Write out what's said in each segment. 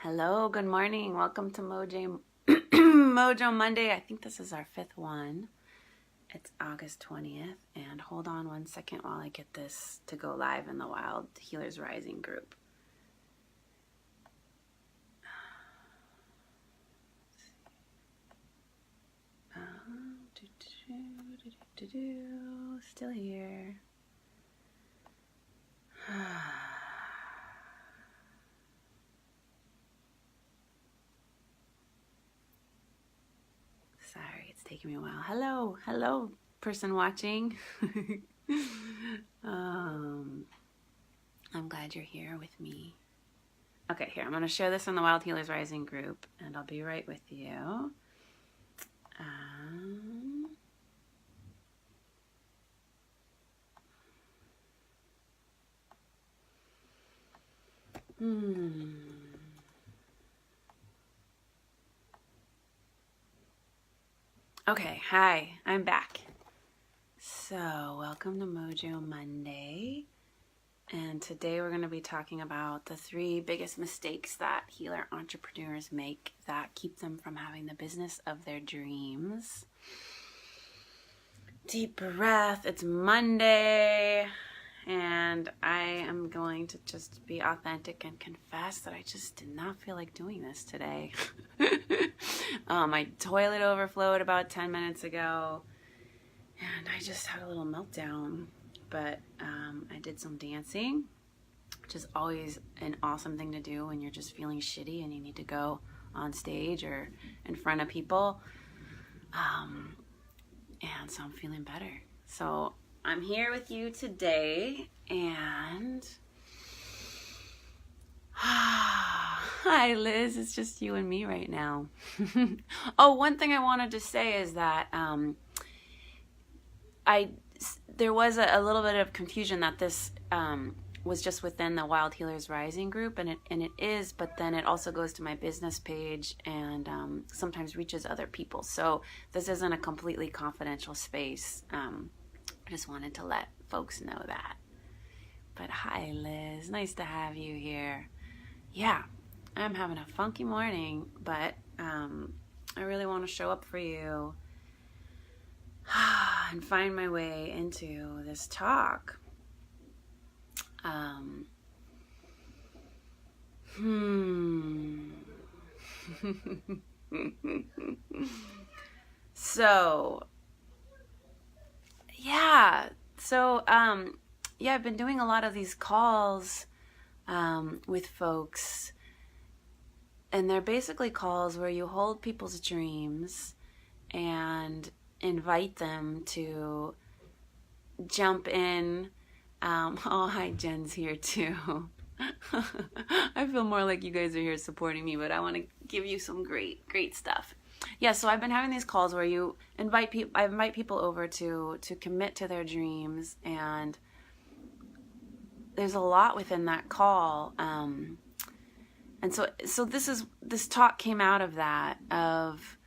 Hello, good morning. Welcome to Mojo Monday. I think this is our fifth one. It's August 20th. And hold on one second while I get this to go live in the Wild Healers Rising group. Still here. Sorry, it's taking me a while. Hello, person watching. I'm glad you're here with me. Okay, here, I'm going to share this in the Wild Healers Rising group, and I'll be right with you. Okay, hi, I'm back. So, welcome to Mojo Monday. And today we're going to be talking about the 3 biggest mistakes that healer entrepreneurs make that keep them from having the business of their dreams. Deep breath. It's Monday. And I am going to just be authentic and confess that I just did not feel like doing this today. My toilet overflowed about 10 minutes ago, and I just had a little meltdown. But I did some dancing, which is always an awesome thing to do when you're just feeling shitty and you need to go on stage or in front of people. And so I'm feeling better. So I'm here with you today, and hi Liz, it's just you and me right now. Oh, one thing I wanted to say is that there was a little bit of confusion that this was just within the Wild Healers Rising group, and it is, but then it also goes to my business page and sometimes reaches other people. So this isn't a completely confidential space. I just wanted to let folks know that. But hi, Liz. Nice to have you here. Yeah, I'm having a funky morning, but I really want to show up for you and find my way into this talk. I've been doing a lot of these calls with folks, and they're basically calls where you hold people's dreams and invite them to jump in. Oh, hi, Jen's here too. I feel more like you guys are here supporting me, but I want to give you some great stuff. Yeah, so I've been having these calls where you invite people. I invite people over to commit to their dreams, and there's a lot within that call. And so this talk came out of that, of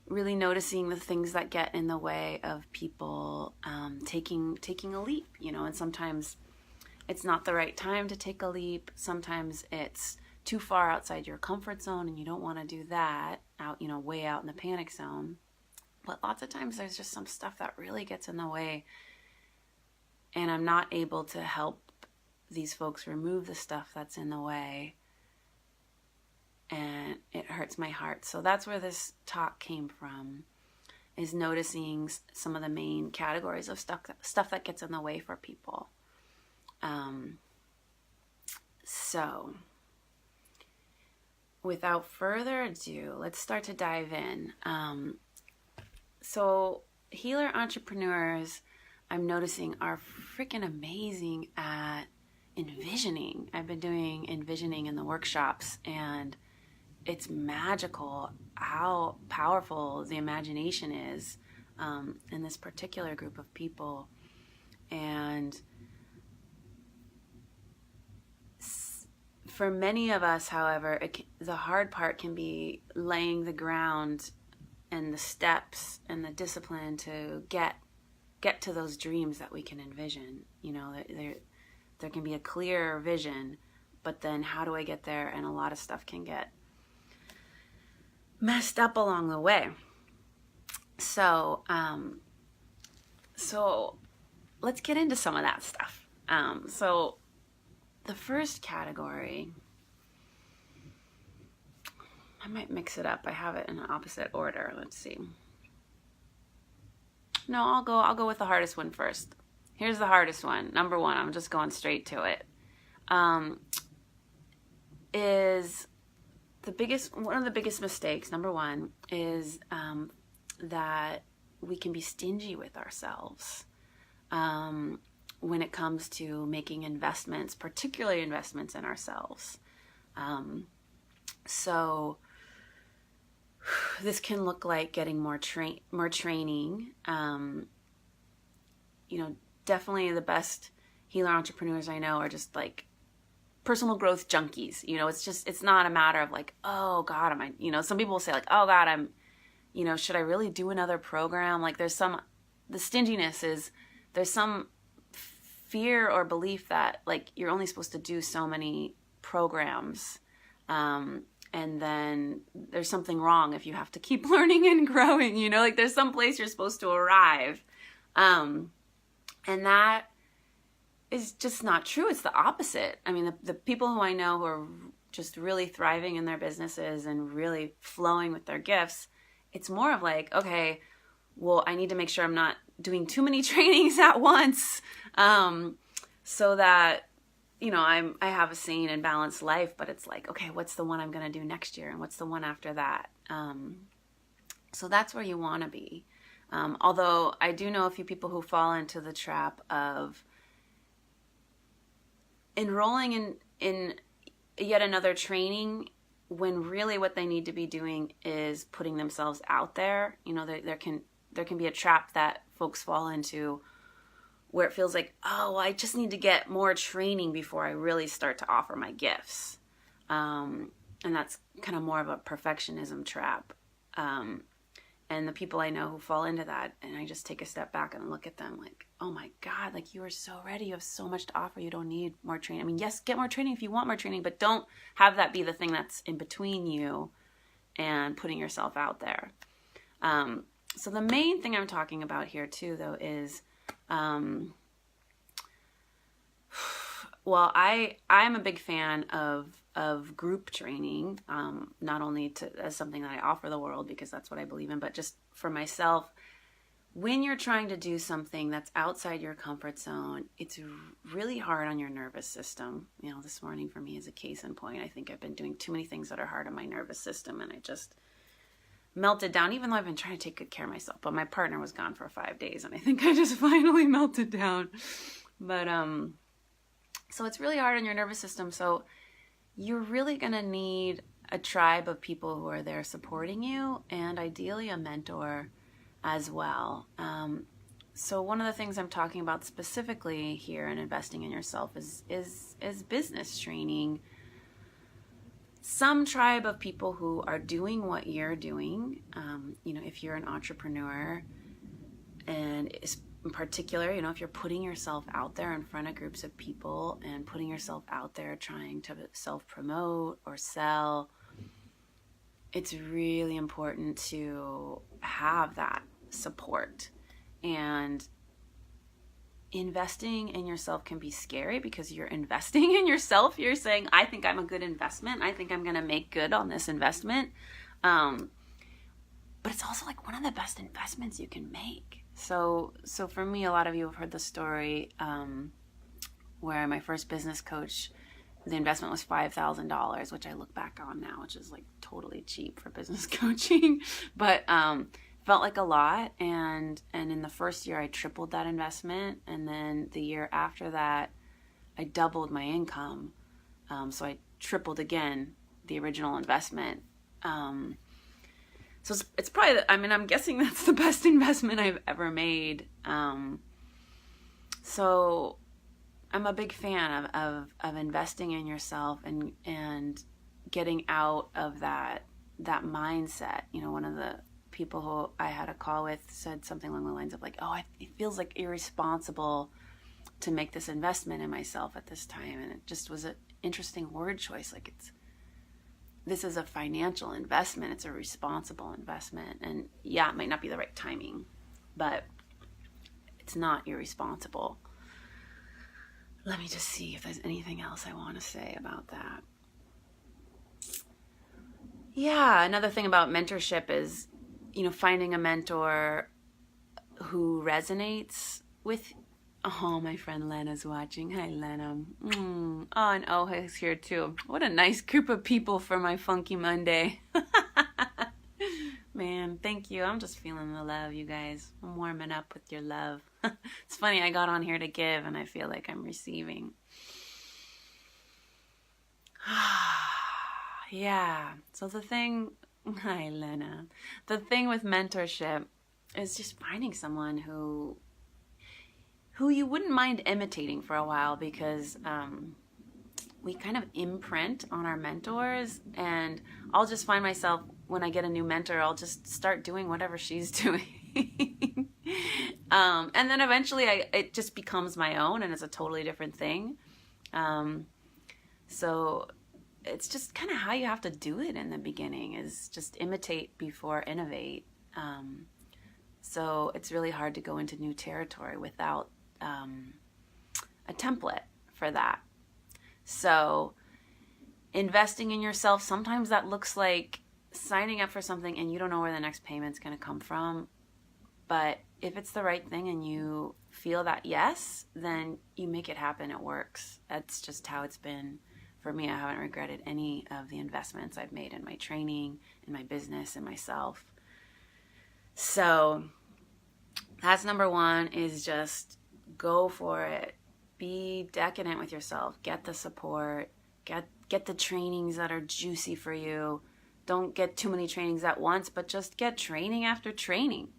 really noticing the things that get in the way of people taking a leap, and sometimes it's not the right time to take a leap. Sometimes it's too far outside your comfort zone and you don't want to do that, way out in the panic zone. But lots of times there's just some stuff that really gets in the way, and I'm not able to help these folks remove the stuff that's in the way, and it hurts my heart. So that's where this talk came from, is noticing some of the main categories of stuff that gets in the way for people. So without further ado, let's start to dive in. So healer entrepreneurs, I'm noticing, are freaking amazing at envisioning. I've been doing envisioning in the workshops, and it's magical how powerful the imagination is in this particular group of people. And for many of us, however, the hard part can be laying the ground and the steps and the discipline to get to those dreams that we can envision. There can be a clear vision, but then how do I get there? And a lot of stuff can get messed up along the way. So let's get into some of that stuff. So the first category, I might mix it up. I have it in an opposite order. Let's see. No, I'll go with the hardest one first. Here's the hardest one. Number one, I'm just going straight to it. Is one of the biggest mistakes, number one, is that we can be stingy with ourselves when it comes to making investments, particularly investments in ourselves. So this can look like getting more training. Definitely the best healer entrepreneurs I know are just like personal growth junkies. It's not a matter of like, oh God, some people will say like, oh God, should I really do another program? Like the stinginess is, there's some fear or belief that like you're only supposed to do so many programs. And then there's something wrong if you have to keep learning and growing, like there's some place you're supposed to arrive. And that is just not true. It's the opposite. I mean, the people who I know who are just really thriving in their businesses and really flowing with their gifts, it's more of like, okay, well, I need to make sure I'm not doing too many trainings at once, so that, I have a sane and balanced life, but it's like, okay, what's the one I'm going to do next year? And what's the one after that? So that's where you want to be. Although I do know a few people who fall into the trap of enrolling in yet another training when really what they need to be doing is putting themselves out there. There can be a trap that folks fall into where it feels like, oh, I just need to get more training before I really start to offer my gifts. And that's kind of more of a perfectionism trap. And the people I know who fall into that, and I just take a step back and look at them like, oh my God, like you are so ready. You have so much to offer. You don't need more training. I mean, yes, get more training if you want more training, but don't have that be the thing that's in between you and putting yourself out there. So the main thing I'm talking about here too, though, is, well, I'm a big fan of group training, not only as something that I offer the world because that's what I believe in, but just for myself. When you're trying to do something that's outside your comfort zone, it's really hard on your nervous system. This morning for me is a case in point. I think I've been doing too many things that are hard on my nervous system, and I just melted down, even though I've been trying to take good care of myself. But my partner was gone for 5 days, and I think I just finally melted down. But so it's really hard on your nervous system. So you're really going to need a tribe of people who are there supporting you, and ideally a mentor as well. So one of the things I'm talking about specifically here in investing in yourself is business training. Some tribe of people who are doing what you're doing. If you're an entrepreneur, and in particular, if you're putting yourself out there in front of groups of people and putting yourself out there trying to self-promote or sell, it's really important to have that support. And investing in yourself can be scary because you're investing in yourself. You're saying, I think I'm a good investment. I think I'm going to make good on this investment. But it's also like one of the best investments you can make. So for me, a lot of you have heard the story where my first business coach, the investment was $5,000, which I look back on now, which is like totally cheap for business coaching, but felt like a lot. And in the first year, I tripled that investment. And then the year after that, I doubled my income. So I tripled again the original investment. So it's probably, I'm guessing that's the best investment I've ever made. So I'm a big fan of investing in yourself and getting out of that mindset. One of the people who I had a call with said something along the lines of like, oh, it feels like irresponsible to make this investment in myself at this time. And it just was interesting word choice. Like this is a financial investment. It's a responsible investment. And yeah, it might not be the right timing, but it's not irresponsible. Let me just see if there's anything else I want to say about that. Yeah, another thing about mentorship is, finding a mentor who resonates with. Oh, my friend Lena's watching. Hi, Lena. Oh, and Oha's here too. What a nice group of people for my Funky Monday. Man, thank you. I'm just feeling the love, you guys. I'm warming up with your love. It's funny, I got on here to give, and I feel like I'm receiving. Yeah. So hi, Lena. The thing with mentorship is just finding someone who you wouldn't mind imitating for a while, because we kind of imprint on our mentors, and I'll just find myself, when I get a new mentor, I'll just start doing whatever she's doing. And then eventually it just becomes my own, and it's a totally different thing. So it's just kind of how you have to do it in the beginning, is just imitate before innovate. So it's really hard to go into new territory without a template for that. So investing in yourself, sometimes that looks like signing up for something and you don't know where the next payment's going to come from. But if it's the right thing and you feel that yes, then you make it happen. It works. That's just how it's been for me. I haven't regretted any of the investments I've made in my training, in my business, in myself. So that's number one, is just go for it. Be decadent with yourself. Get the support. Get the trainings that are juicy for you. Don't get too many trainings at once, but just get training after training.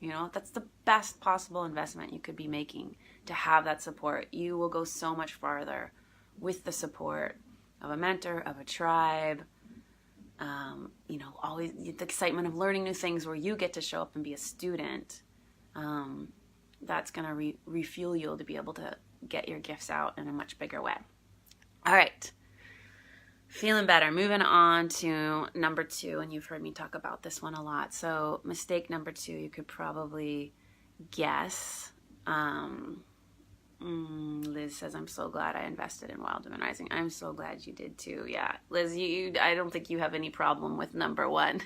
That's the best possible investment you could be making, to have that support. You will go so much farther with the support of a mentor, of a tribe. Always the excitement of learning new things, where you get to show up and be a student. That's going to refuel you to be able to get your gifts out in a much bigger way. All right. Feeling better. Moving on to number 2, and you've heard me talk about this one a lot. So mistake number 2, you could probably guess. Liz says, I'm so glad I invested in Wild Women Rising. I'm so glad you did too. Yeah, Liz, I don't think you have any problem with number 1.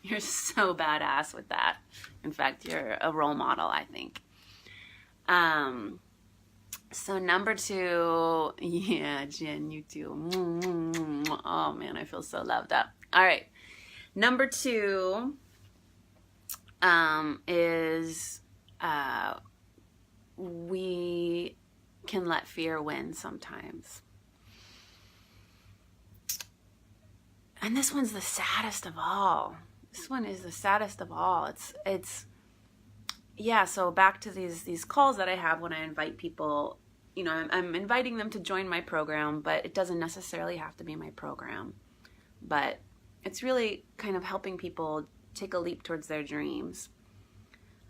You're so badass with that. In fact, you're a role model, I think. So number 2, yeah, Jen, you too. Oh man, I feel so loved up. All right, number 2 is we can let fear win sometimes. And this one's the saddest of all. This one is the saddest of all. It's yeah, so back to these calls that I have when I invite people, I'm inviting them to join my program, but it doesn't necessarily have to be my program. But it's really kind of helping people take a leap towards their dreams.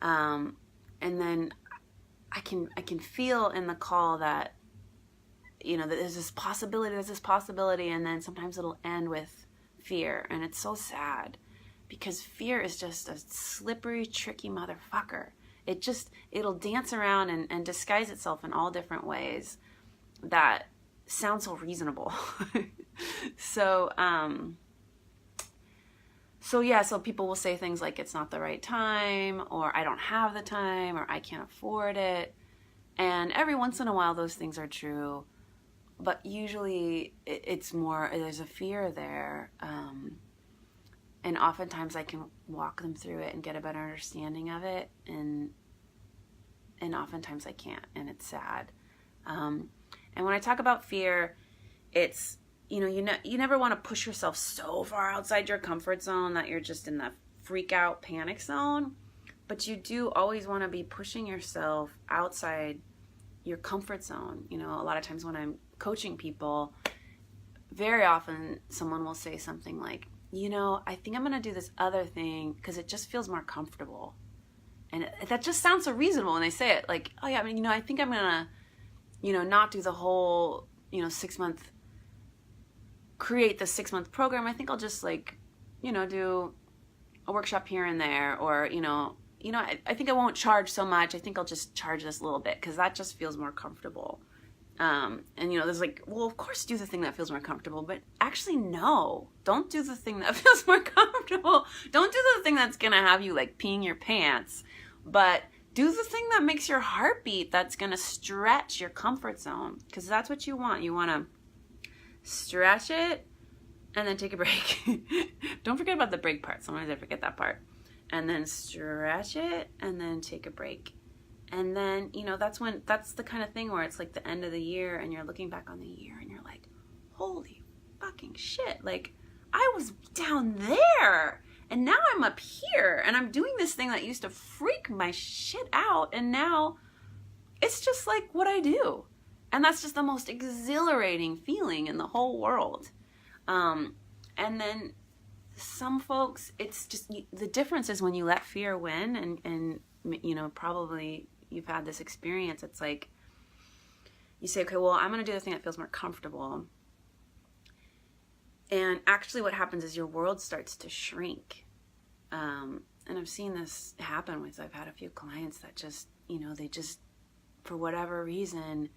And then I can feel in the call that, that there's this possibility, and then sometimes it'll end with fear. And it's so sad, because fear is just a slippery, tricky motherfucker. It'll dance around and disguise itself in all different ways that sound so reasonable. So people will say things like, it's not the right time, or I don't have the time, or I can't afford it. And every once in a while those things are true, but usually it's more, there's a fear there. And oftentimes I can walk them through it and get a better understanding of it. And oftentimes I can't, and it's sad. And when I talk about fear, it's, you never want to push yourself so far outside your comfort zone that you're just in that freak out panic zone. But you do always want to be pushing yourself outside your comfort zone. A lot of times when I'm coaching people, very often someone will say something like, I think I'm going to do this other thing because it just feels more comfortable. And that just sounds so reasonable when they say it. Like, oh yeah, I think I'm going to, not do the whole, 6-month create the 6-month program. I think I'll just like, do a workshop here and there, or, I think I won't charge so much. I think I'll just charge this a little bit because that just feels more comfortable. And, there's like, well, of course, do the thing that feels more comfortable, but actually, no, don't do the thing that feels more comfortable. Don't do the thing that's going to have you like peeing your pants, but do the thing that makes your heart beat, that's going to stretch your comfort zone, because that's what you want. You want to stretch it and then take a break. Don't forget about the break part. Sometimes I forget that part. And then stretch it and then take a break. And then, that's the kind of thing where it's like the end of the year and you're looking back on the year and you're like, holy fucking shit. Like, I was down there and now I'm up here and I'm doing this thing that used to freak my shit out. And now it's just like what I do. And that's just the most exhilarating feeling in the whole world. And then some folks, it's just, the difference is when you let fear win and probably you've had this experience. It's like you say, okay, well, I'm going to do the thing that feels more comfortable. And actually what happens is your world starts to shrink. And I've seen this happen I've had a few clients that just, they just, for whatever reason,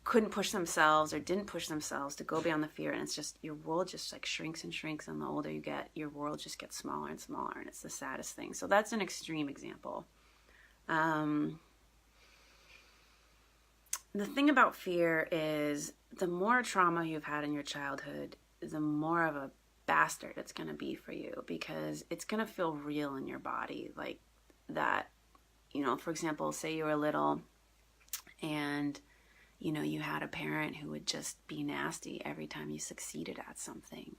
couldn't push themselves or didn't push themselves to go beyond the fear. And it's just, your world just like shrinks and shrinks. And the older you get, your world just gets smaller and smaller. And it's the saddest thing. So that's an extreme example. The thing about fear is the more trauma you've had in your childhood, the more of a bastard it's going to be for you, because it's going to feel real in your body. Like that, for example, say you were little and you had a parent who would just be nasty every time you succeeded at something.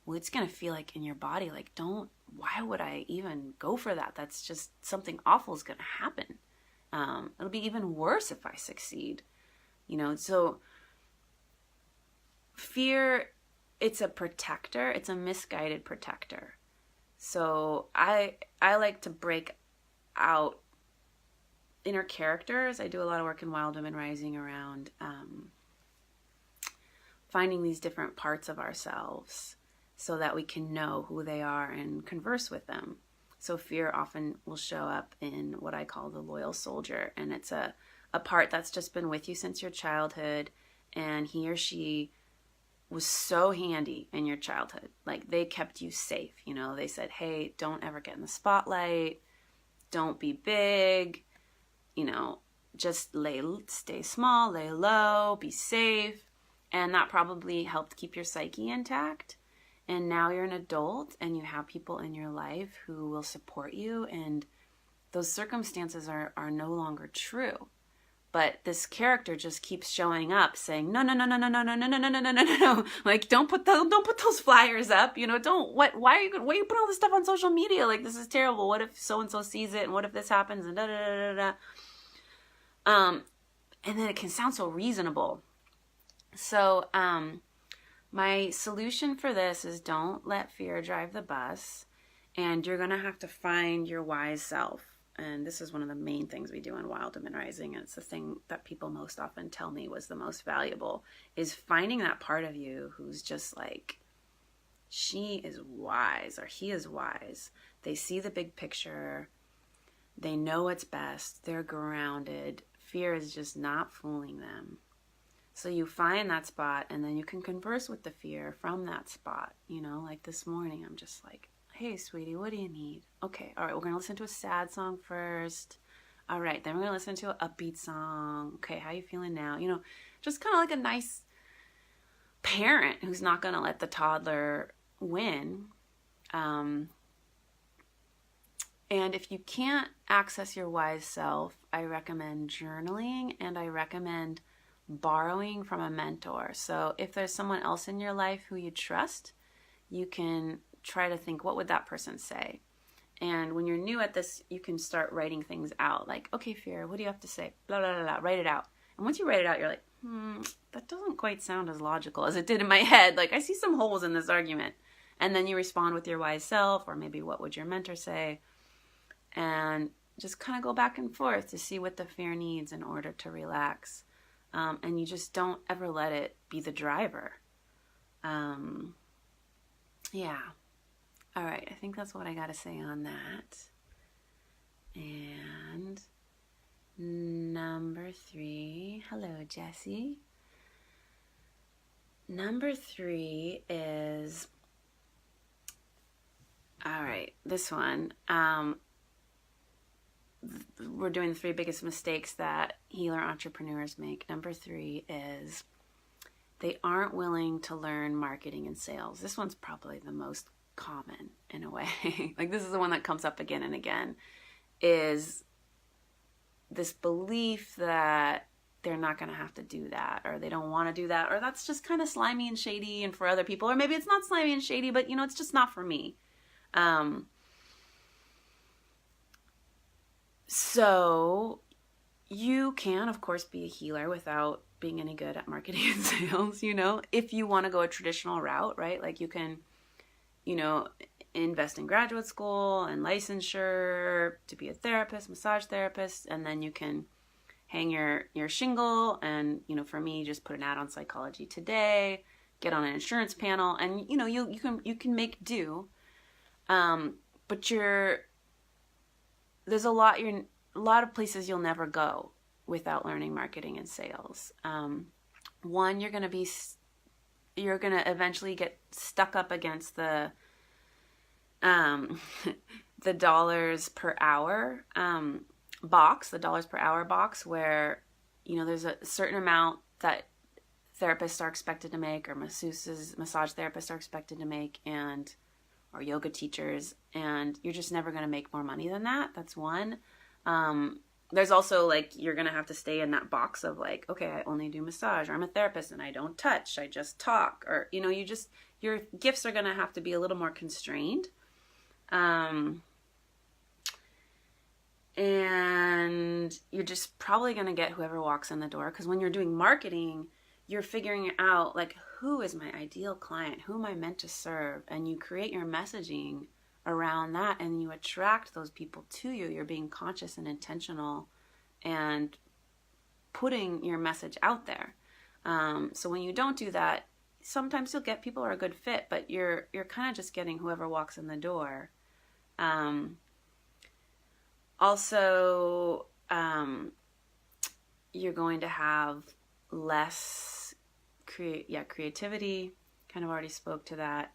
Well, it's going to feel like in your body, like, why would I even go for that? That's just something awful is going to happen. It'll be even worse if I succeed, so fear, it's a protector. It's a misguided protector. So I like to break out inner characters. I do a lot of work in Wild Women Rising around finding these different parts of ourselves so that we can know who they are and converse with them. So fear often will show up in what I call the loyal soldier, and it's a part that's just been with you since your childhood, and he or she was so handy in your childhood. Like, they kept you safe. They said, hey, don't ever get in the spotlight, don't be big, just stay small, lay low, be safe. And that probably helped keep your psyche intact. And now you're an adult and you have people in your life who will support you, and those circumstances are no longer true. But this character just keeps showing up saying, no, like, don't put those flyers up, why are you putting all this stuff on social media? Like, this is terrible. What if so-and-so sees it? And what if this happens? And and then it can sound so reasonable. So, my solution for this is don't let fear drive the bus, and you're going to have to find your wise self. And this is one of the main things we do in Wild Women Rising, and it's the thing that people most often tell me was the most valuable, is finding that part of you who's just like, she is wise or he is wise. They see the big picture. They know what's best. They're grounded. Fear is just not fooling them. So you find that spot, and then you can converse with the fear from that spot. Like this morning, I'm just like, hey, sweetie, what do you need? Okay, all right, we're going to listen to a sad song first. All right, then we're going to listen to an upbeat song. Okay, how you feeling now? Just kind of like a nice parent who's not going to let the toddler win. And if you can't access your wise self, I recommend journaling, and I recommend borrowing from a mentor. So if there's someone else in your life who you trust, you can try to think, what would that person say? And when you're new at this, you can start writing things out. Like, okay, fear, what do you have to say? Blah, blah, blah, blah. Write it out. And once you write it out, you're like, that doesn't quite sound as logical as it did in my head. Like, I see some holes in this argument. And then you respond with your wise self, or maybe what would your mentor say? And just kind of go back and forth to see what the fear needs in order to relax. and you just don't ever let it be the driver. Yeah. All right. I think that's what I got to say on that. And number 3. Hello, Jessie. Number 3 is, all right, this one. We're doing the 3 biggest mistakes that healer entrepreneurs make. Number 3 is they aren't willing to learn marketing and sales. This one's probably the most common in a way. Like, this is the one that comes up again and again, is this belief that they're not going to have to do that, or they don't want to do that, or that's just kind of slimy and shady and for other people, or maybe it's not slimy and shady, but it's just not for me. So you can, of course, be a healer without being any good at marketing and sales, if you want to go a traditional route, right? Like, you can, invest in graduate school and licensure to be a therapist, massage therapist, and then you can hang your shingle and, for me, just put an ad on Psychology Today, get on an insurance panel, and, you can make do. But there's a lot of places you'll never go without learning marketing and sales. One, you're going to eventually get stuck up against the dollars per hour box, the dollars per hour box, where there's a certain amount that therapists are expected to make, or massage therapists are expected to make, or yoga teachers, and you're just never going to make more money than that. That's one. There's also, like, you're going to have to stay in that box of, like, okay, I only do massage, or I'm a therapist and I don't touch, I just talk, or, your gifts are going to have to be a little more constrained. And you're just probably going to get whoever walks in the door, because when you're doing marketing, you're figuring out, like, who is my ideal client? Who am I meant to serve? And you create your messaging around that, and you attract those people to you. You're being conscious and intentional and putting your message out there. So when you don't do that, sometimes you'll get people who are a good fit, but you're kind of just getting whoever walks in the door. Also, you're going to have less creativity. Kind of already spoke to that.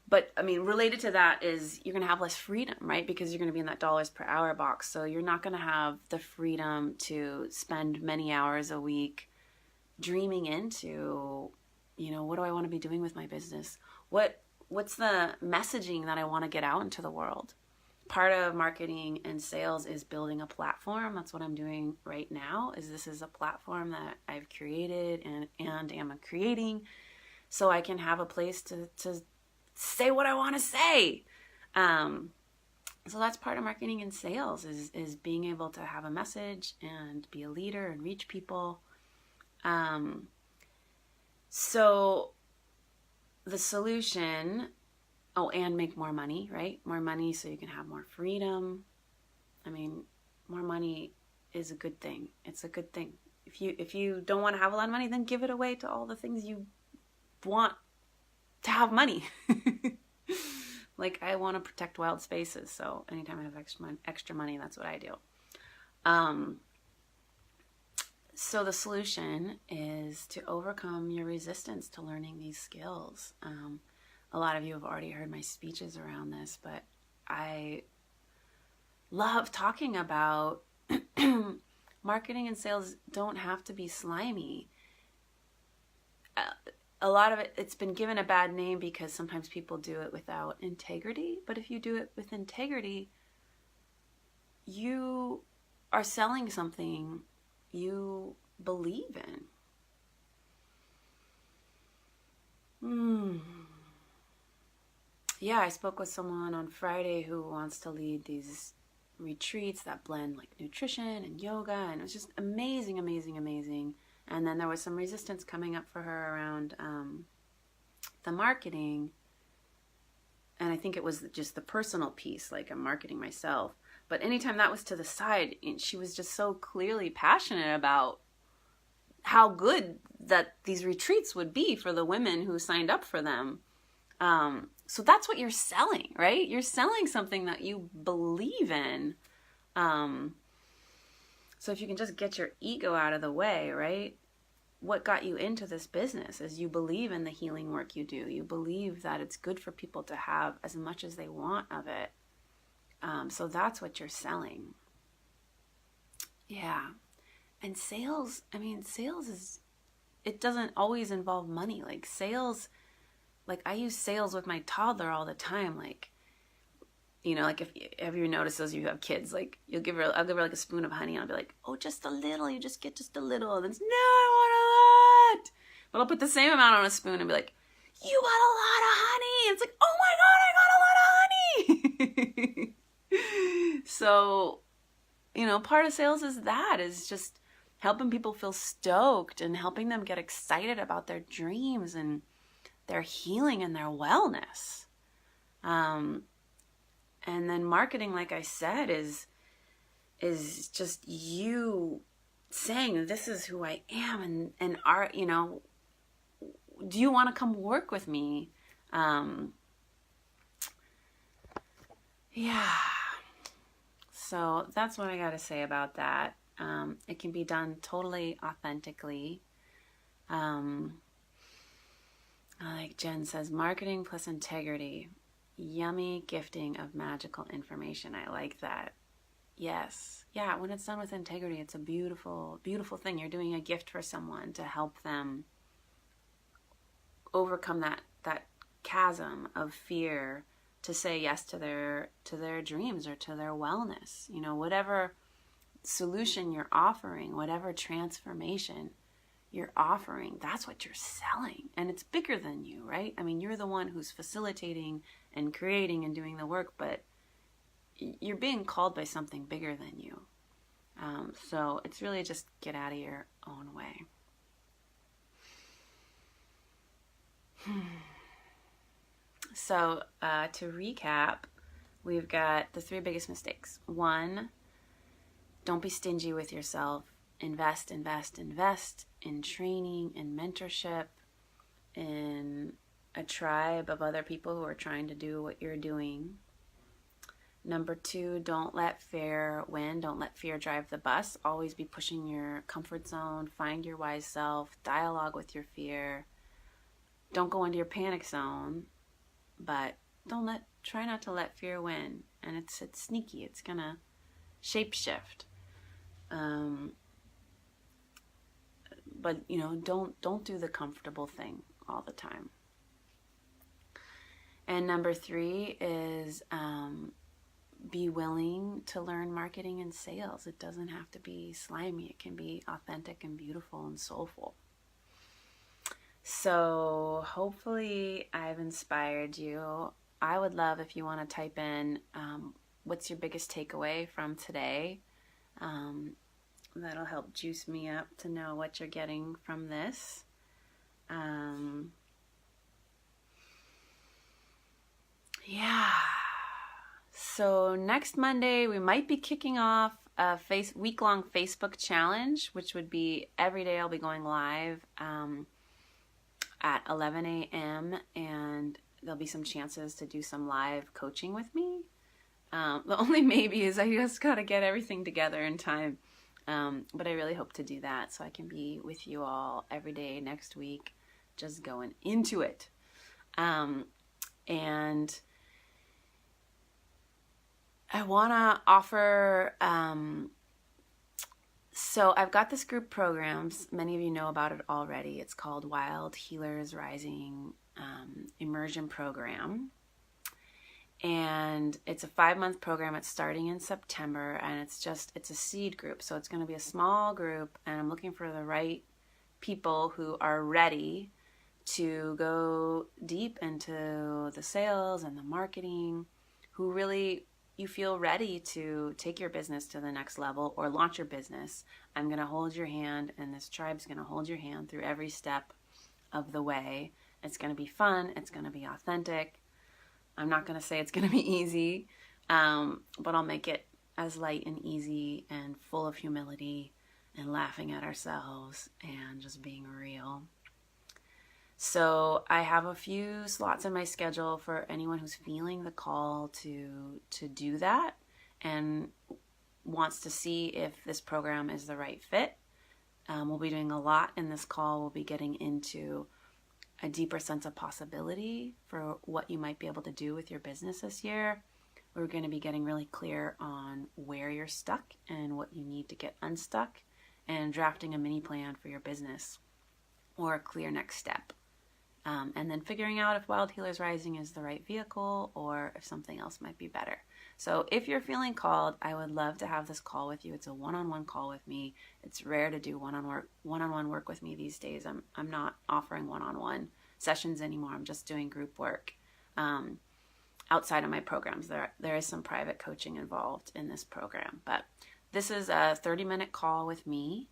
But, related to that is you're going to have less freedom, right? Because you're going to be in that dollars per hour box. So you're not going to have the freedom to spend many hours a week dreaming into, what do I want to be doing with my business? What's the messaging that I want to get out into the world? Part of marketing and sales is building a platform. That's what I'm doing right now. This is a platform that I've created and am creating, so I can have a place to say what I want to say. So that's part of marketing and sales is being able to have a message and be a leader and reach people. So the solution, and make more money, right? More money so you can have more freedom. More money is a good thing. It's a good thing. If you don't want to have a lot of money, then give it away to all the things you want to have money. Like, I want to protect wild spaces, so anytime I have extra money, that's what I do. So the solution is to overcome your resistance to learning these skills. A lot of you have already heard my speeches around this, but I love talking about marketing and sales don't have to be slimy. A lot of it's been given a bad name because sometimes people do it without integrity. But if you do it with integrity, you are selling something you believe in. Yeah, I spoke with someone on Friday who wants to lead these retreats that blend, like, nutrition and yoga, and it was just amazing, amazing, amazing. And then there was some resistance coming up for her around the marketing. And I think it was just the personal piece, like, I'm marketing myself. But anytime that was to the side, she was just so clearly passionate about how good that these retreats would be for the women who signed up for them. So that's what you're selling, right? You're selling something that you believe in. So if you can just get your ego out of the way, right? What got you into this business is you believe in the healing work you do. You believe that it's good for people to have as much as they want of it. So that's what you're selling. Yeah. And sales, sales is, it doesn't always involve money. Like sales, like I use sales with my toddler all the time. Like, like have you noticed those you have kids, like I'll give her like a spoon of honey and I'll be like, oh, just a little, you just get just a little. And then no, I want a lot. But I'll put the same amount on a spoon and be like, you got a lot of honey. And it's like, oh my God, I got a lot of honey. So, part of sales is just helping people feel stoked and helping them get excited about their dreams and their healing and their wellness. And then marketing, like I said, is just you saying, this is who I am, and are, do you want to come work with me? Yeah. So that's what I got to say about that. It can be done totally authentically. Like Jen says, marketing plus integrity. Yummy gifting of magical information. I like that. Yes. Yeah, when it's done with integrity, it's a beautiful, beautiful thing. You're doing a gift for someone to help them overcome that chasm of fear, to say yes to their dreams or to their wellness. Whatever solution you're offering, whatever transformation you're offering, that's what you're selling. And it's bigger than you, right? You're the one who's facilitating and creating and doing the work, but you're being called by something bigger than you. So it's really just get out of your own way. So to recap, we've got the 3 biggest mistakes. 1, don't be stingy with yourself. Invest, invest, invest in training and mentorship, in a tribe of other people who are trying to do what you're doing. Number 2, don't let fear win. Don't let fear drive the bus. Always be pushing your comfort zone. Find your wise self. Dialogue with your fear. Don't go into your panic zone, but try not to let fear win. And it's sneaky. It's gonna shapeshift. But don't do the comfortable thing all the time. And number 3 is be willing to learn marketing and sales. It doesn't have to be slimy. It can be authentic and beautiful and soulful. So hopefully I've inspired you. I would love if you want to type in what's your biggest takeaway from today. That'll help juice me up to know what you're getting from this. Yeah. So next Monday, we might be kicking off a week-long Facebook challenge, which would be every day I'll be going live at 11 a.m. and there'll be some chances to do some live coaching with me. The only maybe is I just got to get everything together in time. But I really hope to do that so I can be with you all every day next week, just going into it. And I want to offer, so I've got this group programs. Many of you know about it already. It's called Wild Healers Rising Immersion Program. And it's a 5-month program. It's starting in September, and it's a seed group. So it's going to be a small group, and I'm looking for the right people who are ready to go deep into the sales and the marketing, who really you feel ready to take your business to the next level or launch your business. I'm going to hold your hand, and this tribe's going to hold your hand through every step of the way. It's going to be fun. It's going to be authentic. I'm not going to say it's going to be easy, but I'll make it as light and easy and full of humility and laughing at ourselves and just being real. So I have a few slots in my schedule for anyone who's feeling the call to do that and wants to see if this program is the right fit. We'll be doing a lot in this call. We'll be getting into a deeper sense of possibility for what you might be able to do with your business this year. We're going to be getting really clear on where you're stuck and what you need to get unstuck, and drafting a mini plan for your business or a clear next step. And then figuring out if Wild Healers Rising is the right vehicle or if something else might be better. So if you're feeling called, I would love to have this call with you. It's a one-on-one call with me. It's rare to do one-on-one work with me these days. I'm not offering one-on-one sessions anymore. I'm just doing group work. Outside of my programs, there is some private coaching involved in this program. But this is a 30-minute call with me,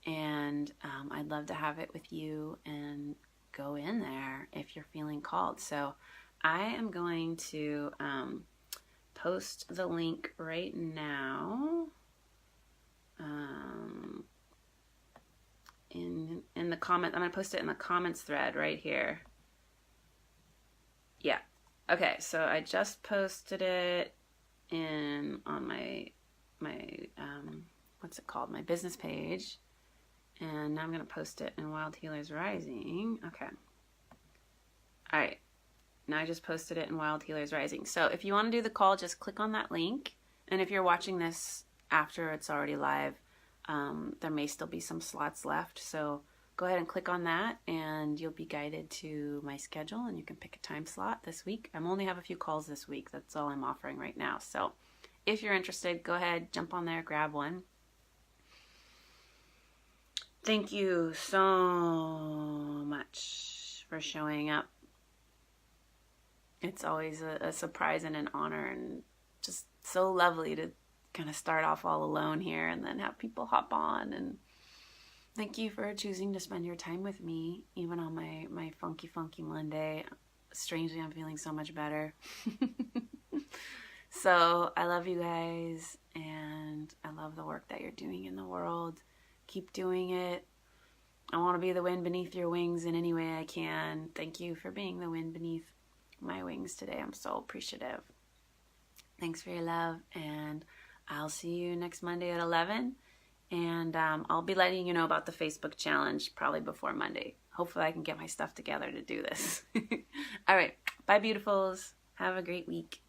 and I'd love to have it with you and go in there if you're feeling called. So I am going to post the link right now in the comment. I'm going to post it in the comments thread right here. Yeah. Okay, so I just posted it on my what's it called? My business page. And now I'm going to post it in Wild Healers Rising. Okay. All right. Now I just posted it in Wild Healers Rising. So if you want to do the call, just click on that link. And if you're watching this after it's already live, there may still be some slots left. So go ahead and click on that, and you'll be guided to my schedule, and you can pick a time slot this week. I only have a few calls this week. That's all I'm offering right now. So if you're interested, go ahead, jump on there, grab one. Thank you so much for showing up. It's always a surprise and an honor, and just so lovely to kind of start off all alone here and then have people hop on. And thank you for choosing to spend your time with me, even on my funky Monday. Strangely, I'm feeling so much better. So I love you guys, and I love the work that you're doing in the world. Keep doing it. I want to be the wind beneath your wings in any way I can. Thank you for being the wind beneath my wings today. I'm so appreciative. Thanks for your love, and I'll see you next Monday at 11. And I'll be letting you know about the Facebook challenge probably before Monday. Hopefully I can get my stuff together to do this. All right. Bye, beautifuls. Have a great week.